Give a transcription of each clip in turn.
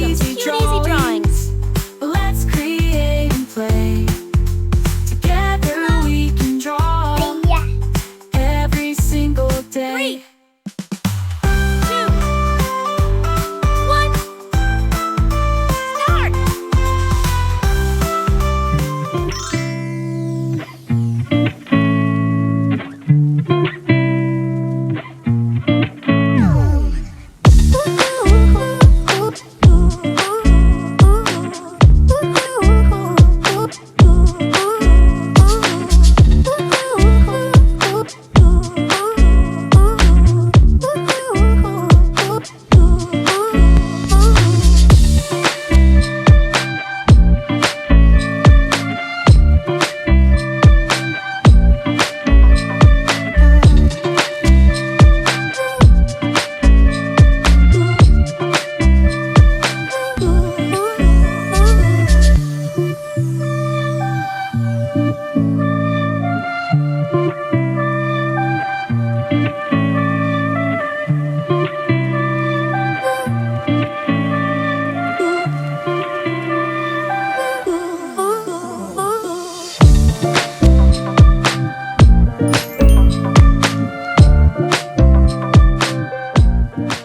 Welcome to Cute Easy Drawings. Let's create and play. Together we can draw every single day. 3, 2, 1, start!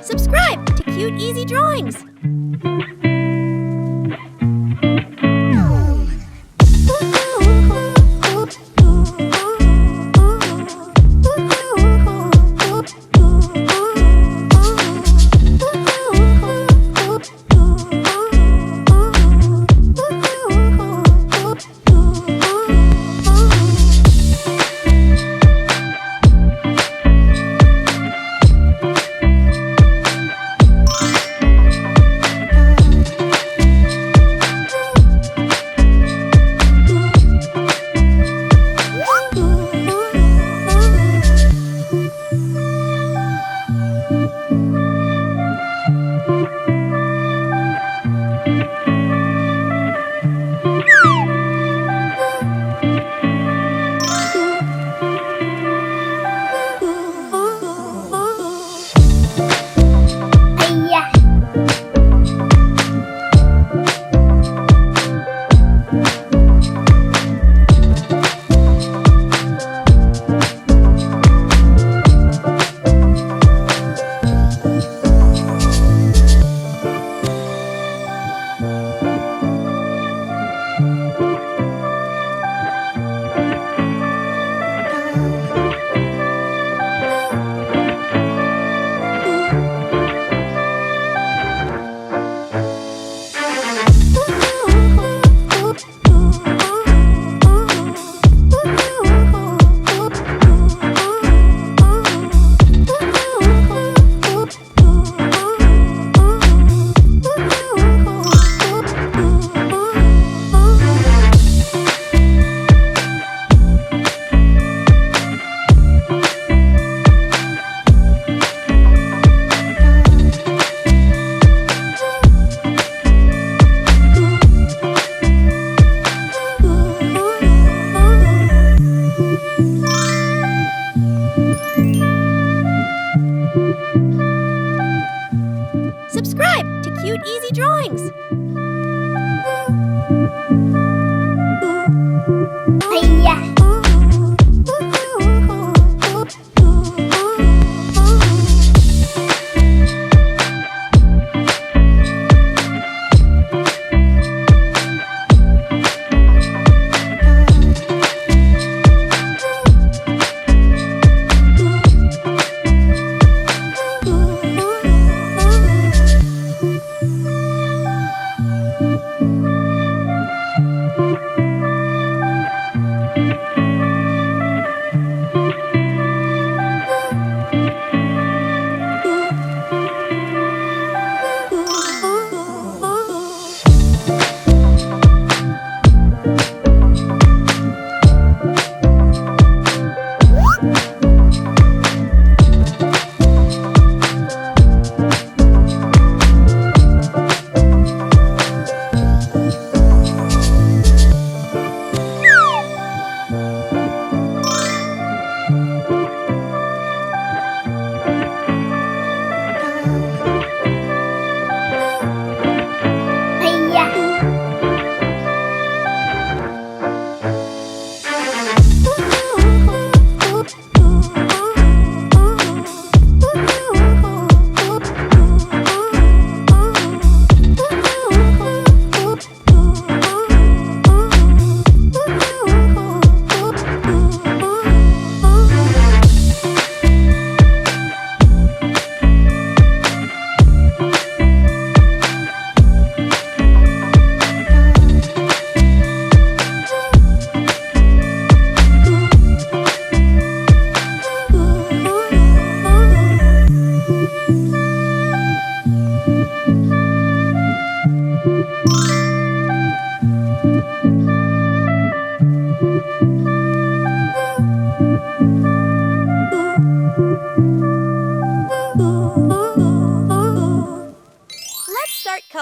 Subscribe to Cute Easy Drawings. Subscribe to Cute Easy Drawings.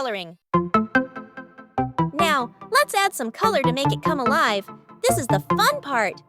coloring. Now, let's add some color to make it come alive. This is the fun part.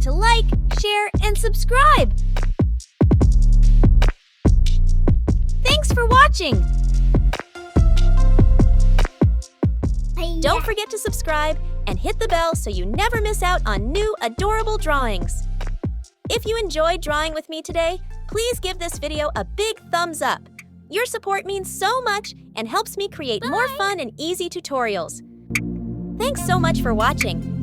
To like, share, and subscribe. Thanks for watching. Don't forget to subscribe and hit the bell so you never miss out on new adorable drawings. If you enjoyed drawing with me today, please give this video a big thumbs up. Your support means so much and helps me create more fun and easy tutorials. Thanks so much for watching.